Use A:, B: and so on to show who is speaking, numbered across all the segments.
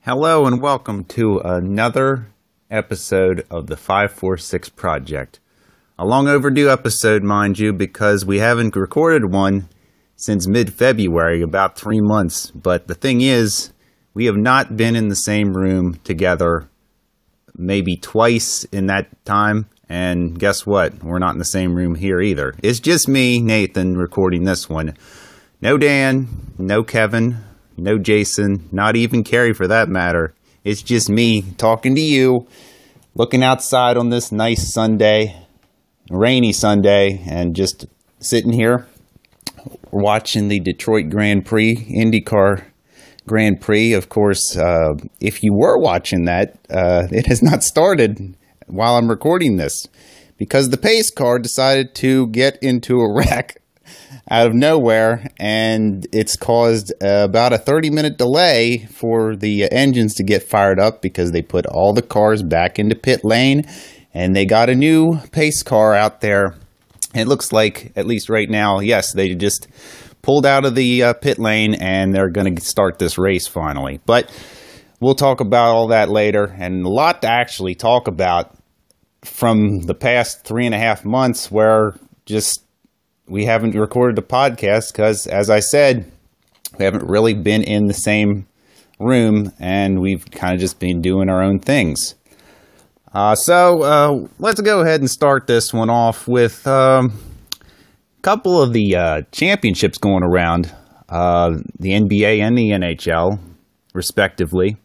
A: Hello and welcome to another episode of the 546 Project. A long overdue episode, mind you, because we haven't recorded one since mid-February, about 3 months. But the thing is, we have not been in the same room together maybe twice in that time. And guess what? We're not in the same room here either. It's just me, Nathan, recording this one. No Dan, no Kevin, no Jason, not even Carrie for that matter. It's just me talking to you, looking outside on this nice Sunday, rainy Sunday, and just sitting here watching the Detroit Grand Prix, IndyCar Grand Prix. Of course, if you were watching that, it has not started while I'm recording this because the pace car decided to get into a wreck out of nowhere, and it's caused about a 30-minute delay for the engines to get fired up because they put all the cars back into pit lane, and they got a new pace car out there. And it looks like, at least right now, yes, they just pulled out of the pit lane, and they're going to start this race finally. But we'll talk about all that later, and a lot to actually talk about from the past 3.5 months where just we haven't recorded a podcast because, as I said, we haven't really been in the same room, and we've kind of just been doing our own things. So let's go ahead and start this one off with a couple of the championships going around, the NBA and the NHL, respectively.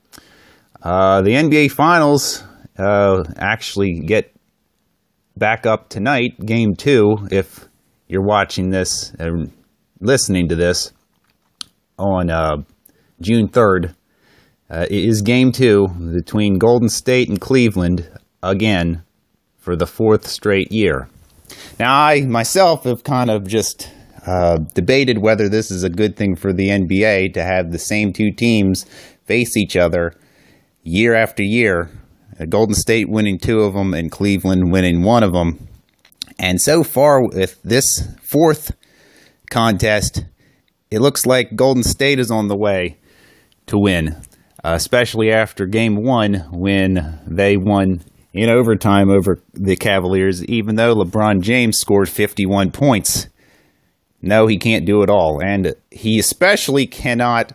A: The NBA Finals actually get back up tonight, Game 2, if you're watching this and listening to this on June 3rd. It is Game 2 between Golden State and Cleveland again for the 4th straight year. Now, I myself have kind of just debated whether this is a good thing for the NBA to have the same two teams face each other year after year. Golden State winning 2 of them and Cleveland winning 1 of them. And so far with this 4th contest, it looks like Golden State is on the way to win, especially after Game 1 when they won in overtime over the Cavaliers, even though LeBron James scored 51 points. No, he can't do it all. And he especially cannot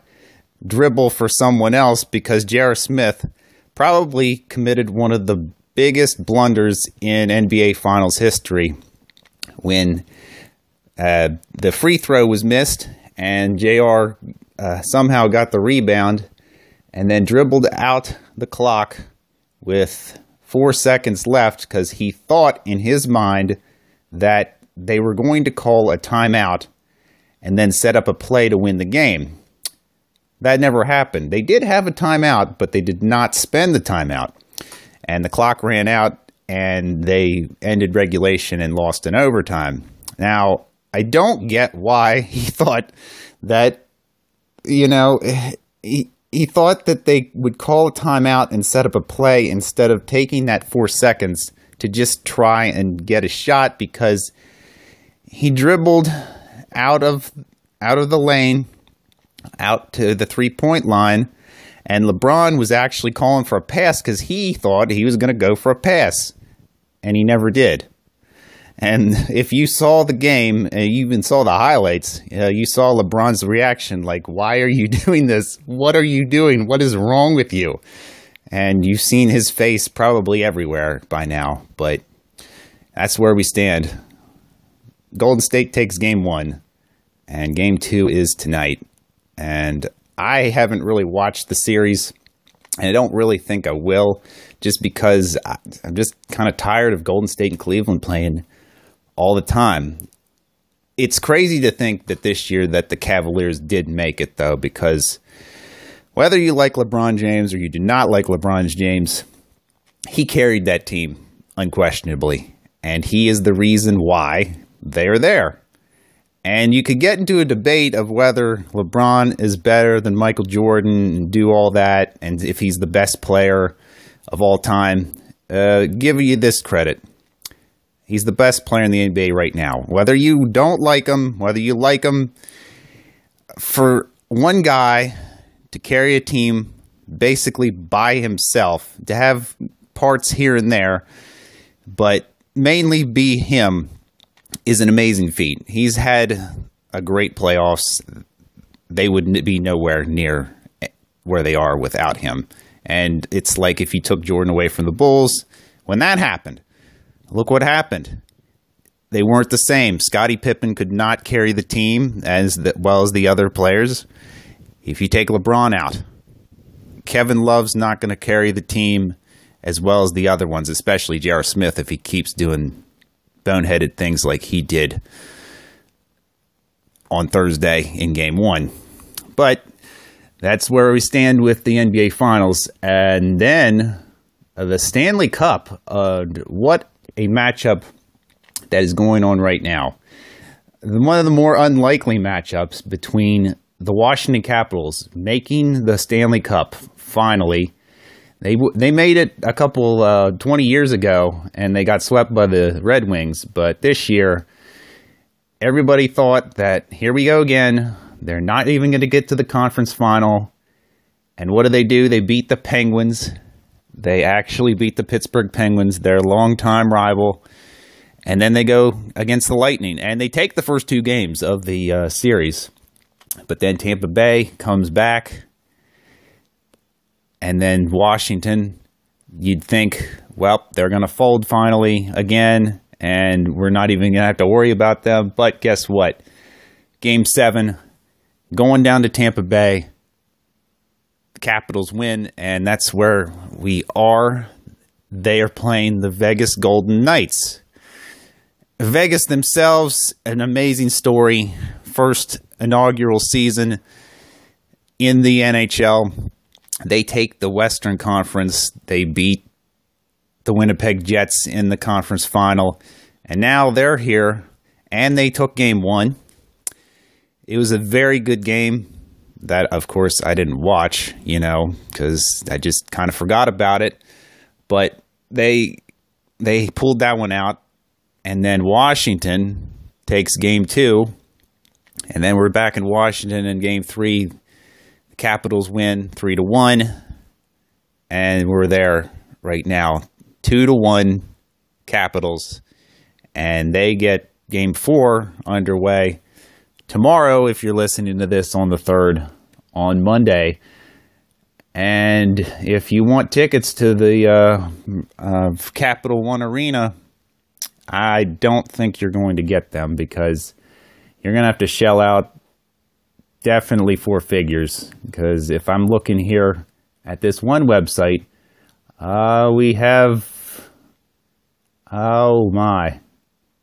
A: dribble for someone else because J.R. Smith probably committed one of the biggest blunders in NBA Finals history when the free throw was missed and JR somehow got the rebound and then dribbled out the clock with 4 seconds left because he thought in his mind that they were going to call a timeout and then set up a play to win the game. That never happened. They did have a timeout, but they did not spend the timeout. And the clock ran out, and they ended regulation and lost in overtime. Now, I don't get why he thought that, he thought that they would call a timeout and set up a play instead of taking that 4 seconds to just try and get a shot because he dribbled out of the lane, out to the three-point line, and LeBron was actually calling for a pass because he thought he was going to go for a pass, and he never did. And if you saw the game, and you even saw the highlights, you saw LeBron's reaction, like, why are you doing this? What are you doing? What is wrong with you? And you've seen his face probably everywhere by now, but that's where we stand. Golden State takes Game 1, and Game 2 is tonight. And I haven't really watched the series, and I don't really think I will, just because I'm just kind of tired of Golden State and Cleveland playing all the time. It's crazy to think that this year that the Cavaliers did make it, though, because whether you like LeBron James or you do not like LeBron James, he carried that team unquestionably, and he is the reason why they're there. And you could get into a debate of whether LeBron is better than Michael Jordan and do all that, and if he's the best player of all time. Give you this credit. He's the best player in the NBA right now. Whether you don't like him, whether you like him, for one guy to carry a team basically by himself, to have parts here and there, but mainly be him, is an amazing feat. He's had a great playoffs. They would be nowhere near where they are without him. And it's like if you took Jordan away from the Bulls, when that happened, look what happened. They weren't the same. Scottie Pippen could not carry the team as well as the other players. If you take LeBron out, Kevin Love's not going to carry the team as well as the other ones, especially J.R. Smith, if he keeps doing boneheaded things like he did on Thursday in Game 1. But that's where we stand with the NBA Finals. And then the Stanley Cup. What a matchup that is going on right now. One of the more unlikely matchups between the Washington Capitals making the Stanley Cup finally. They made it a couple 20 years ago, and they got swept by the Red Wings. But this year, everybody thought that here we go again. They're not even going to get to the conference final. And what do? They beat the Penguins. They actually beat the Pittsburgh Penguins, their longtime rival. And then they go against the Lightning, and they take the first 2 games of the series. But then Tampa Bay comes back, and then Washington, you'd think, well, they're going to fold finally again, and we're not even going to have to worry about them. But guess what? Game 7, going down to Tampa Bay, the Capitals win, and that's where we are. They are playing the Vegas Golden Knights. Vegas themselves, an amazing story. First inaugural season in the NHL. They take the Western Conference. They beat the Winnipeg Jets in the conference final. And now they're here, and they took Game 1. It was a very good game that, of course, I didn't watch, because I just kind of forgot about it. But they pulled that one out. And then Washington takes Game 2, and then we're back in Washington in Game 3. The Capitals win 3-1, and we're there right now, 2-1 Capitals, and they get Game 4 underway tomorrow. If you're listening to this on the 3rd, on Monday. And if you want tickets to the Capital One Arena, I don't think you're going to get them, because you're going to have to shell out definitely 4 figures. Because if I'm looking here at this one website, we have,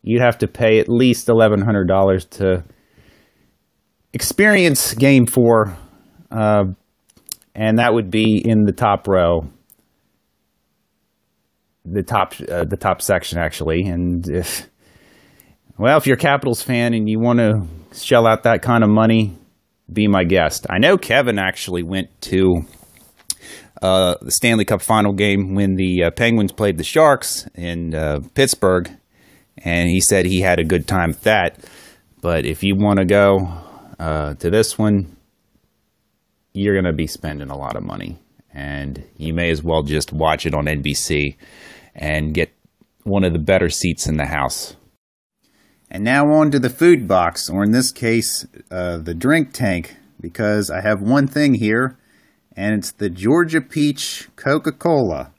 A: you'd have to pay at least $1,100 to experience Game 4, and that would be in the top row. The top section, actually. And if you're a Capitals fan and you want to shell out that kind of money, be my guest. I know Kevin actually went to the Stanley Cup final game when the Penguins played the Sharks in Pittsburgh, and he said he had a good time at that. But if you want to go to this one, you're going to be spending a lot of money, and you may as well just watch it on NBC and get one of the better seats in the house. And now on to the food box, or in this case, the drink tank, because I have one thing here, and it's the Georgia Peach Coca-Cola.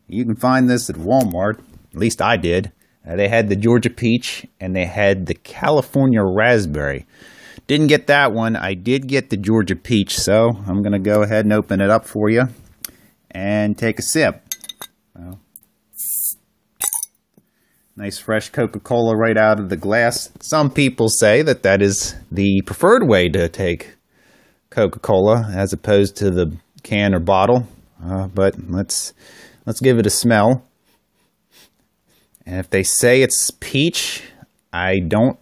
A: You can find this at Walmart, at least I did. They had the Georgia Peach, and they had the California Raspberry. Didn't get that one. I did get the Georgia Peach, so I'm going to go ahead and open it up for you and take a sip. Nice fresh Coca-Cola right out of the glass. Some people say that is the preferred way to take Coca-Cola as opposed to the can or bottle. But let's give it a smell. And if they say it's peach, I don't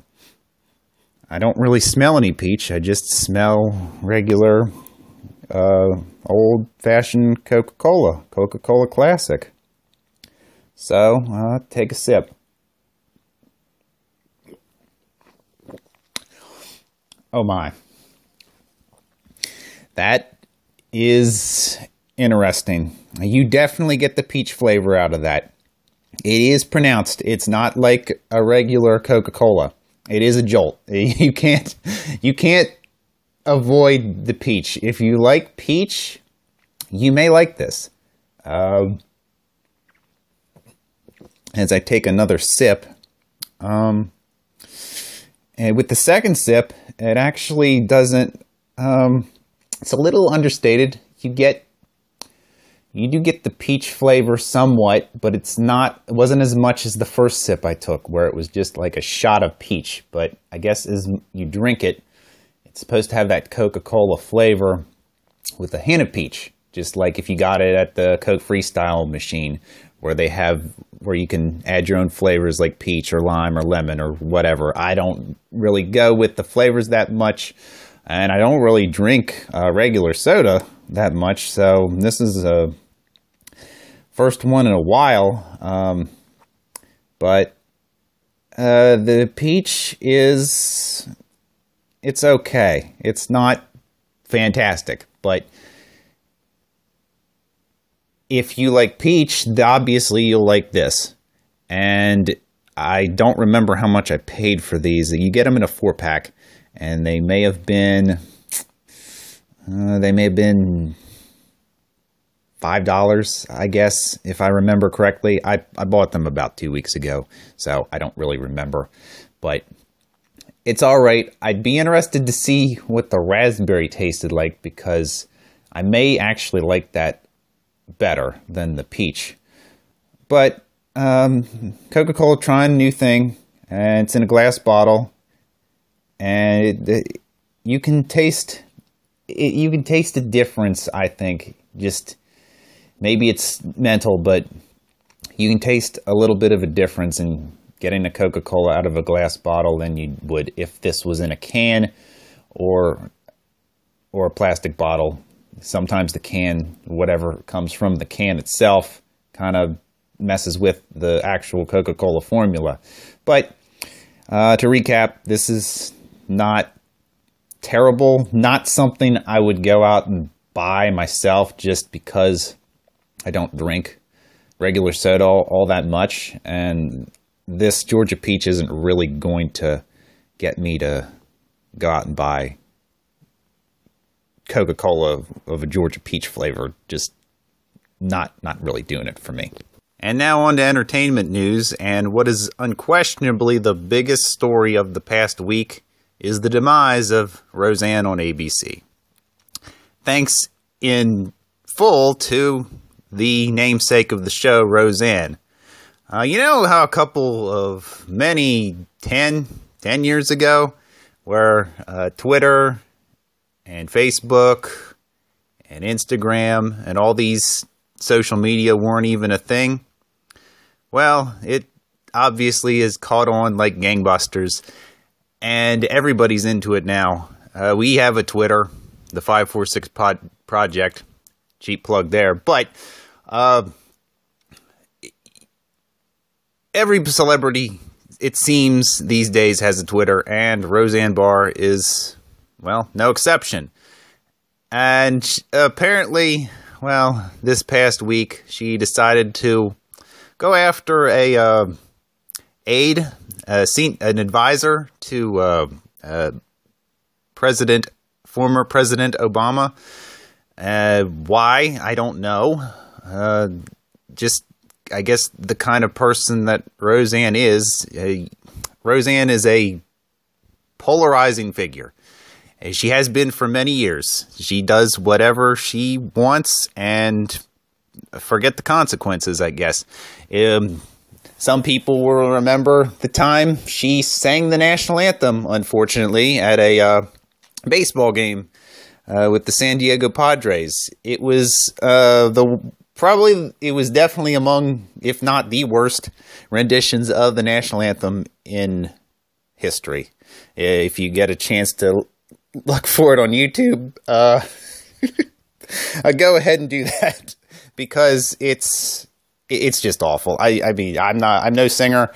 A: really smell any peach. I just smell regular old-fashioned Coca-Cola Classic. So, take a sip. Oh my. That is interesting. You definitely get the peach flavor out of that. It is pronounced. It's not like a regular Coca-Cola. It is a jolt. You can't avoid the peach. If you like peach, you may like this. As I take another sip, and with the second sip, it actually doesn't. It's a little understated. You do get the peach flavor somewhat, but it wasn't as much as the first sip I took, where it was just like a shot of peach. But I guess as you drink it, it's supposed to have that Coca-Cola flavor with a hint of peach, just like if you got it at the Coke Freestyle machine, where you can add your own flavors like peach or lime or lemon or whatever. I don't really go with the flavors that much, and I don't really drink regular soda that much, so this is a first one in a while. But the peach it's okay. It's not fantastic, but if you like peach, obviously you'll like this. And I don't remember how much I paid for these. You get them in a 4-pack, and they may have been $5, I guess, if I remember correctly. I bought them about 2 weeks ago, so I don't really remember. But it's all right. I'd be interested to see what the raspberry tasted like, because I may actually like that better than the peach. But Coca-Cola trying a new thing, and it's in a glass bottle, and you can taste the difference, I think. Just maybe it's mental, but you can taste a little bit of a difference in getting a Coca-Cola out of a glass bottle than you would if this was in a can or a plastic bottle. Sometimes the can, whatever comes from the can itself, kind of messes with the actual Coca-Cola formula. But to recap, this is not terrible, not something I would go out and buy myself just because I don't drink regular soda all that much, and this Georgia peach isn't really going to get me to go out and buy Coca-Cola of a Georgia peach flavor. Just not really doing it for me. And now on to entertainment news, and what is unquestionably the biggest story of the past week is the demise of Roseanne on ABC. Thanks in full to the namesake of the show, Roseanne. You know how a couple of 10 years ago, where Twitter and Facebook and Instagram and all these social media weren't even a thing? Well, it obviously has caught on like gangbusters, and everybody's into it now. We have a Twitter, the 546 Project, cheap plug there, but every celebrity, it seems, these days has a Twitter, and Roseanne Barr is, well, no exception. And apparently, well, this past week, she decided to go after an advisor to former President Obama. Why? I don't know. Just, I guess, the kind of person that Roseanne is. Roseanne is a polarizing figure. She has been for many years. She does whatever she wants and forget the consequences, I guess. Some people will remember the time she sang the national anthem, unfortunately, at a baseball game with the San Diego Padres. It was definitely among, if not the worst, renditions of the national anthem in history. If you get a chance to look for it on YouTube, go ahead and do that, because it's just awful. I mean, I'm no singer.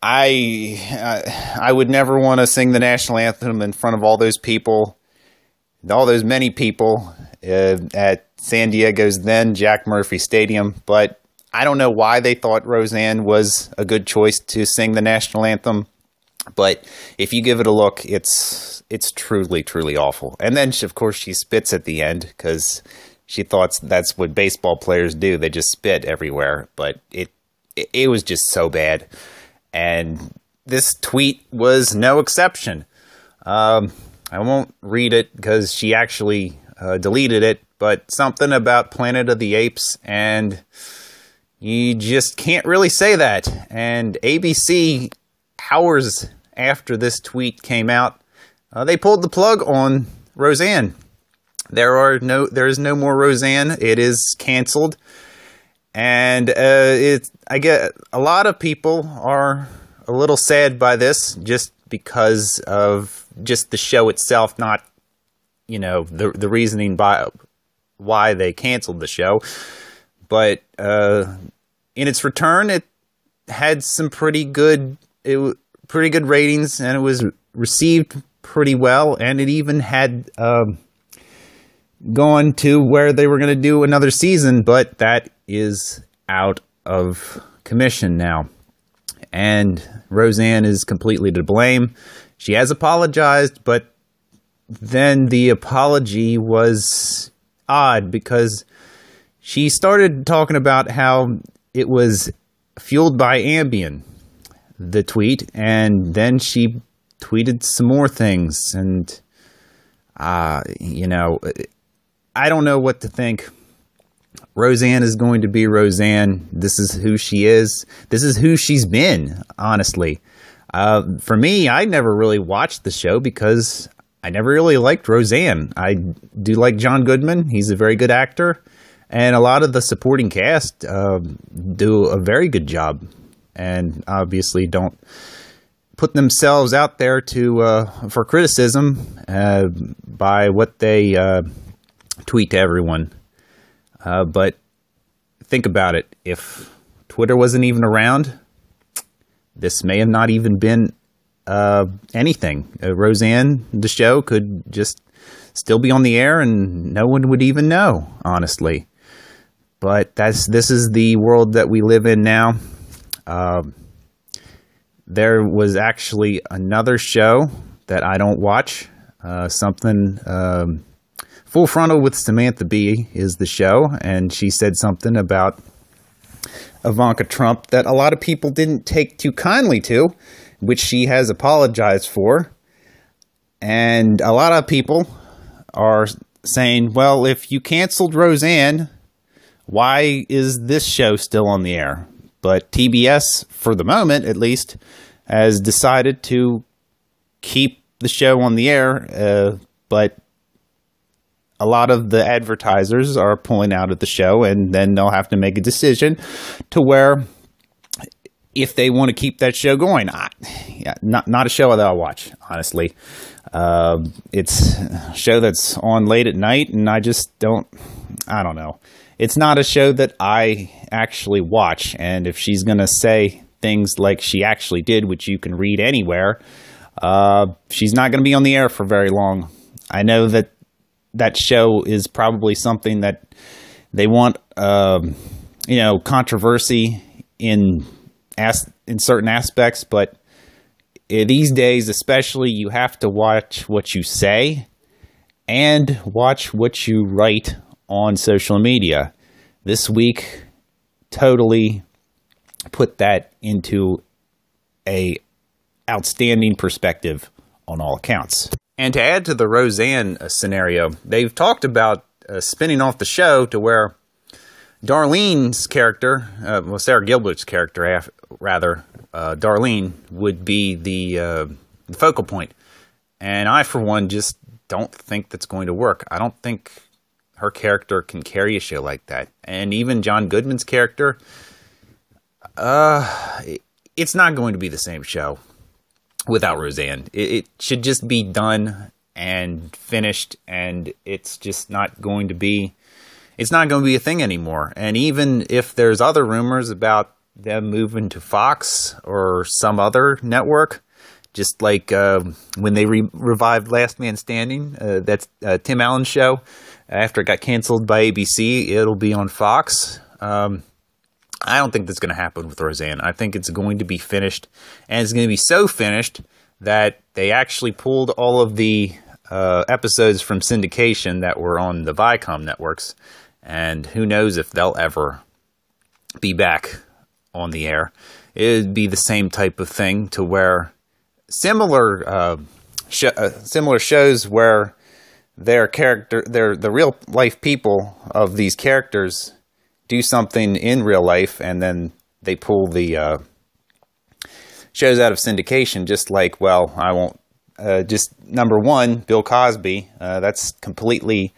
A: I would never want to sing the national anthem in front of all those people, all those many people at San Diego's then Jack Murphy Stadium, but I don't know why they thought Roseanne was a good choice to sing the national anthem. But if you give it a look, it's truly, truly awful. And then, of course, she spits at the end because she thought that's what baseball players do. They just spit everywhere. But it was just so bad. And this tweet was no exception. I won't read it because she actually deleted it. But something about Planet of the Apes, and you just can't really say that. And ABC, hours after this tweet came out, they pulled the plug on Roseanne. There is no more Roseanne. It is canceled, and I get a lot of people are a little sad by this, just because of just the show itself, not the reasoning by why they canceled the show. But in its return, it had some pretty good ratings, and it was received pretty well, and it even had gone to where they were going to do another season, but that is out of commission now. And Roseanne is completely to blame. She has apologized, but then the apology was odd because she started talking about how it was fueled by Ambien, the tweet, and then she tweeted some more things, and I don't know what to think. Roseanne is going to be Roseanne. This is who she is. This is who she's been, honestly. For me, I never really watched the show because I never really liked Roseanne. I do like John Goodman. He's a very good actor. And a lot of the supporting cast do a very good job, and obviously don't put themselves out there for criticism by what they tweet to everyone. But think about it. If Twitter wasn't even around, this may have not even been anything. Roseanne, the show, could just still be on the air and no one would even know, honestly. But this is the world that we live in now. There was actually another show that I don't watch. Full Frontal with Samantha Bee is the show, and she said something about Ivanka Trump that a lot of people didn't take too kindly to, which she has apologized for. And a lot of people are saying, well, if you canceled Roseanne, why is this show still on the air? But TBS, for the moment at least, has decided to keep the show on the air, but a lot of the advertisers are pulling out of the show, and then they'll have to make a decision to where if they want to keep that show going. Not a show that I'll watch, honestly. It's a show that's on late at night, and I don't know. It's not a show that I actually watch, and if she's going to say things like she actually did, which you can read anywhere, she's not going to be on the air for very long. I know that show is probably something that they want, controversy in certain aspects, but these days, especially, you have to watch what you say and watch what you write on social media. This week totally put that into a outstanding perspective on all accounts. And to add to the Roseanne scenario, they've talked about spinning off the show to where Darlene's character, Sarah Gilbert's character, Darlene, would be the focal point. And I, for one, just don't think that's going to work. I don't think her character can carry a show like that. And even John Goodman's character, it's not going to be the same show without Roseanne. It should just be done and finished, and it's just not going to be a thing anymore. And even if there's other rumors about them moving to Fox or some other network, just like when they revived Last Man Standing, that's Tim Allen's show, After it got canceled by ABC, it'll be on Fox. I don't think that's going to happen with Roseanne. I think it's going to be finished, and it's going to be so finished that they actually pulled all of the episodes from syndication that were on the Viacom networks, and who knows if they'll ever be back on the air. It would be the same type of thing to where similar shows where the real life people of these characters do something in real life, and then they pull the shows out of syndication. Just like, well, I won't. Just number one, Bill Cosby. That's completely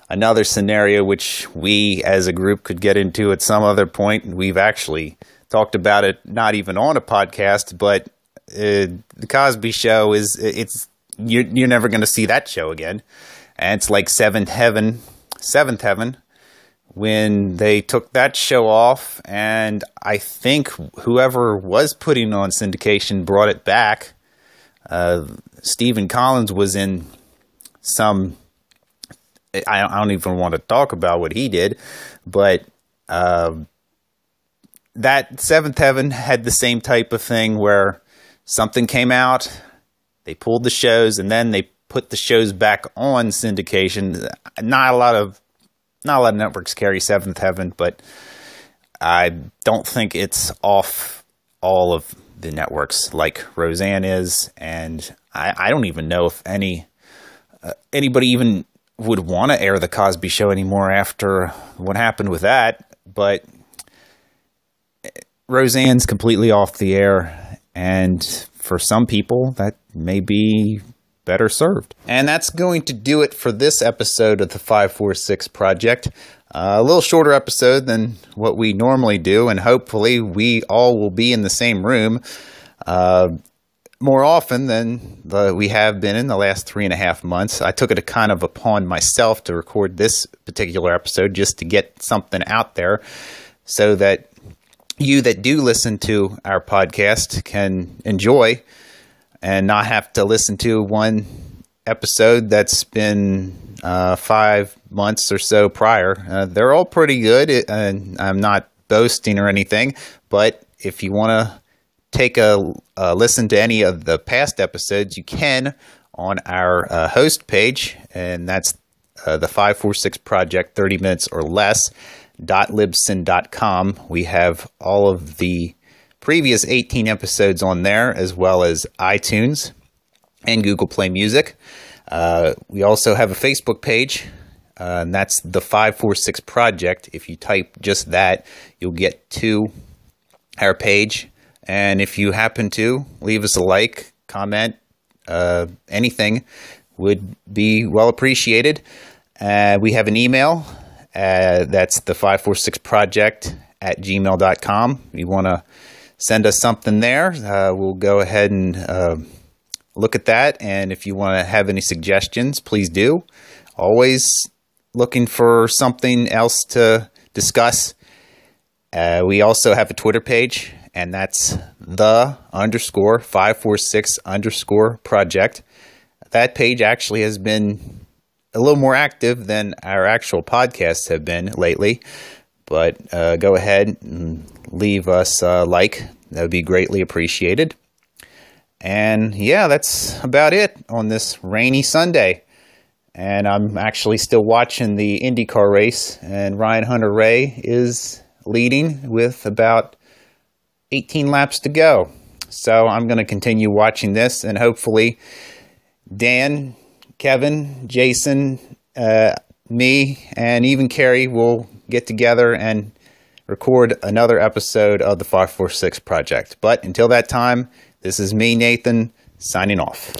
A: another scenario which we as a group could get into at some other point. We've actually talked about it, not even on a podcast, but the Cosby Show you're never going to see that show again. And it's like Seventh Heaven, when they took that show off, and I think whoever was putting on syndication brought it back. Stephen Collins was in some, I don't even want to talk about what he did, but that Seventh Heaven had the same type of thing where something came out, they pulled the shows, and then they put the shows back on syndication. Not a lot of networks carry Seventh Heaven, but I don't think it's off all of the networks like Roseanne is, and I don't even know if anybody even would want to air the Cosby Show anymore after what happened with that. But Roseanne's completely off the air, and for some people that may be better served. And that's going to do it for this episode of the 546 Project. A little shorter episode than what we normally do, and hopefully we all will be in the same room more often than we have been in the last 3.5 months. I took it kind of upon myself to record this particular episode just to get something out there so that you that do listen to our podcast can enjoy and not have to listen to one episode that's been 5 months or so prior. They're all pretty good, and I'm not boasting or anything, but if you want to take a listen to any of the past episodes, you can on our host page, and that's the 546 Project 30 minutes or less .libsyn.com. We have all of the previous 18 episodes on there, as well as iTunes and Google Play Music. We also have a Facebook page, and that's the 546 Project. If you type just that, you'll get to our page. And if you happen to leave us a like, comment, anything would be well appreciated. We have an email. That's the 546project@gmail.com. If you want to send us something there, we'll go ahead and look at that. And if you want to have any suggestions, please do. Always looking for something else to discuss. We also have a Twitter page, and that's the _546_project. That page actually has been a little more active than our actual podcasts have been lately. But go ahead and leave us a like. That would be greatly appreciated. And yeah, that's about it on this rainy Sunday. And I'm actually still watching the IndyCar race, and Ryan Hunter-Reay is leading with about 18 laps to go. So I'm going to continue watching this, and hopefully Dan, Kevin, Jason, me, and even Carrie will get together and record another episode of the 546 Project. But until that time, this is me, Nathan, signing off.